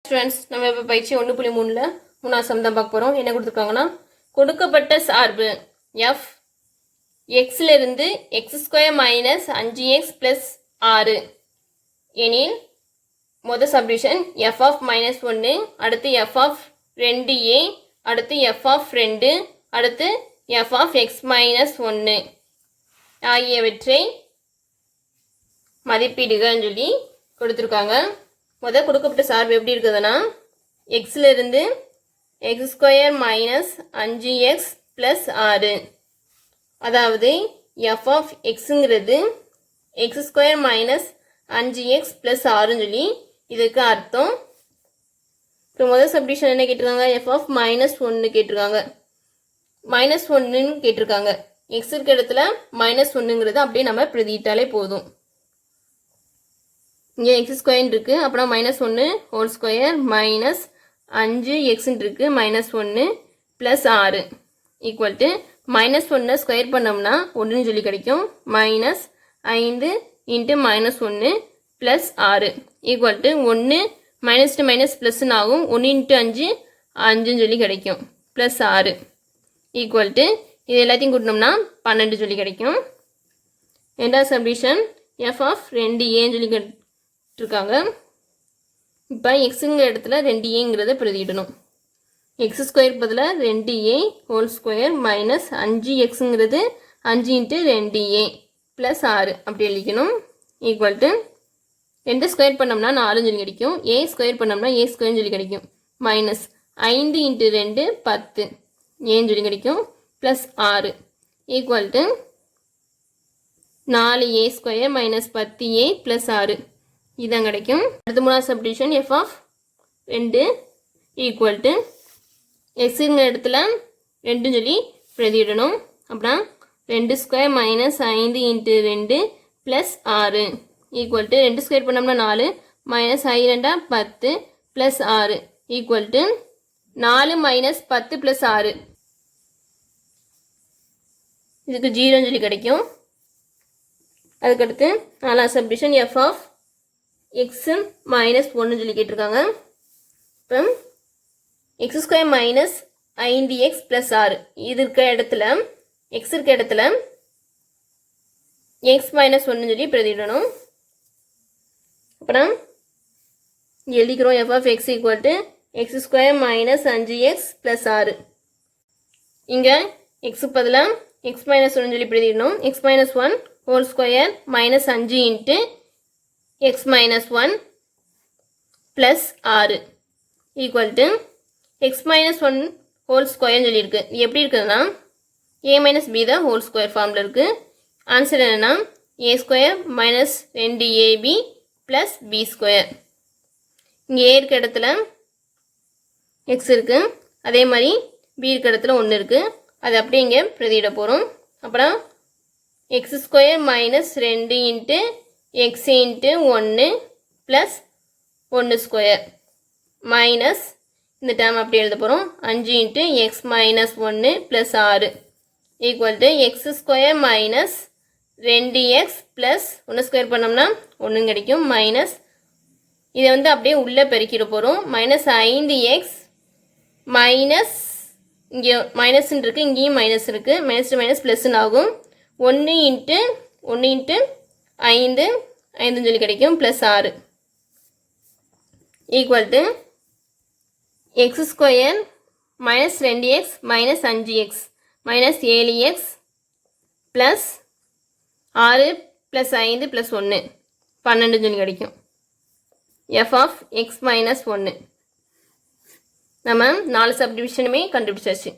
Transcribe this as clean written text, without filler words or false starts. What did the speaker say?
Students, நம்ம இப்போ பயிற்சி 1.3ல மூணாவது சம் தான் பார்க்க போகிறோம். என்ன கொடுத்துருக்காங்கன்னா, கொடுக்கப்பட்ட சார்பு f எக்ஸிலிருந்து x² minus 5x plus 6 எனில் மொதல் சப்டிவிஷன் f ஆஃப் மைனஸ் 1, அடுத்து f ஆஃப் 2a, அடுத்து f ஆஃப் 2, அடுத்து f ஆஃப் x மைனஸ் 1 ஆகியவற்றை மதிப்பீடுகள்னு சொல்லி கொடுத்துருக்காங்க. முதல் கொடுக்கப்பட்ட சார்பு எப்படி இருக்குதுன்னா, எக்ஸிலிருந்து x² மைனஸ் 5x ப்ளஸ் 6, அதாவது f ஆஃப் எக்ஸுங்கிறது x² மைனஸ் 5x ப்ளஸ் 6ன்னு சொல்லி இதுக்கு அர்த்தம். இப்போ முதல் சப்டிவிஷன் என்ன கேட்டிருக்காங்க, f ஆஃப் மைனஸ் 1 கேட்டிருக்காங்க, மைனஸ் 1ன்னு கேட்டிருக்காங்க. எக்ஸ் இருக்க இடத்துல மைனஸ் 1ங்கிறது அப்படியே நம்ம பிரதிட்டாலே போதும். இங்கே x² இருக்கு, அப்புறம் minus 1 whole square minus 5x இருக்கு, minus 1 plus 6 equal to minus 1 square பண்ணோம்னா 1ன்னு சொல்லி கிடைக்கும். Minus 5 into minus 1 plus 6 equal to 1 minus to minus ப்ளஸ்ன்னு ஆகும். 1 இன்ட்டு 5 5ன்னு சொல்லி கிடைக்கும், ப்ளஸ் 6 ஈக்குவல் டு இது எல்லாத்தையும் கூட்டினோம்னா 12 சொல்லி கிடைக்கும். ரெண்டாவது சப்டிவிஷன் f ஆஃப் 2aன்னு சொல்லி இருக்காங்க. இப்போ எக்ஸுங்கிற இடத்துல 2aங்கிறத பிரதியிடணும். x² பதிலாக 2a ஹோல் ஸ்கொயர் மைனஸ் 5xங்கிறது 5 இன்ட்டு 2a ப்ளஸ் 6 அப்படி எழுதிக்கணும். ஈக்குவல் டு 2 ஸ்கொயர் பண்ணோம்னா 4 சொல்லி கிடைக்கும், a ஸ்கொயர் பண்ணோம்னா a ஸ்கொயர்னு சொல்லி கிடைக்கும், மைனஸ் 5 இன்ட்டு 2 10 ஏன்னு சொல்லி கிடைக்கும், plus 6 equal to 4a square minus 10a plus 6 இதான் கிடைக்கும். அடுத்த மூணாவது subdivision f of 2 equal to எக்ஸுங்கிற இடத்துல 2ன்னு சொல்லி பிரதியிடணும். அப்புறம் 2² minus 5 into 2 plus 6 equal to 2 square பண்ணோம்னா 4 minus 2 10 plus 6 equal to 4 minus 10 plus 6 இதுக்கு 0ன்னு சொல்லி கிடைக்கும். அதுக்கடுத்து நாலாவது subdivision f of x minus 1 சொல்லி கேட்டிருக்காங்க. இப்போ x² மைனஸ் 5x ப்ளஸ் 6 இது இருக்க இடத்துல எக்ஸ் இருக்க இடத்துல எக்ஸ் மைனஸ் 1 சொல்லி பிரதிடணும். அப்புறம் எழுதிக்கிறோம் f of x equal to x² minus 5x plus 6. இங்கே எக்ஸுக்கு பதிலாக எக்ஸ் மைனஸ் 1 சொல்லி பிரதிடணும். எக்ஸ் minus 1 whole square minus 5 into x minus 1 plus 6 equal to x minus 1 whole ஸ்கொயர்னு சொல்லியிருக்கு. இது எப்படி இருக்குதுன்னா, a மைனஸ் b தான் ஹோல் ஸ்கொயர் ஃபார்மில் இருக்குது. ஆன்சர் என்னென்னா a² minus 2ab plus b². இங்கே a இருக்க இடத்துல x இருக்குது, அதே மாதிரி b இருக்க இடத்துல 1 இருக்குது, அது அப்படியே இங்கே பிரதியிட போகிறோம். அப்புறம் x² minus 2 into x into 1 plus 1² minus இந்த டேர்ம் அப்படி எழுத போகிறோம். 5 into X minus 1 plus 6 equal to x² minus 2x plus 1 square பண்ணோம்னா 1 கிடைக்கும், மைனஸ் இதை வந்து அப்படியே உள்ளே பெருக்கிட போகிறோம். மைனஸ் 5x மைனஸ் இங்கே மைனஸ்ன்னு இருக்குது, இங்கேயும் மைனஸ் இருக்குது, மைனஸ் டு மைனஸ் ப்ளஸ்ன்னு ஆகும். 1 இன்ட்டு 5 5ன்னு சொல்லி கிடைக்கும், plus 6 equal to x² minus 2x minus 5x minus 7x plus 6 plus 5 plus 1 12 சொல்லி கிடைக்கும். f ஆஃப் x மைனஸ் 1 நம்ம 4 சப்டிவிஷனுமே கண்டுபிடிச்சாச்சு.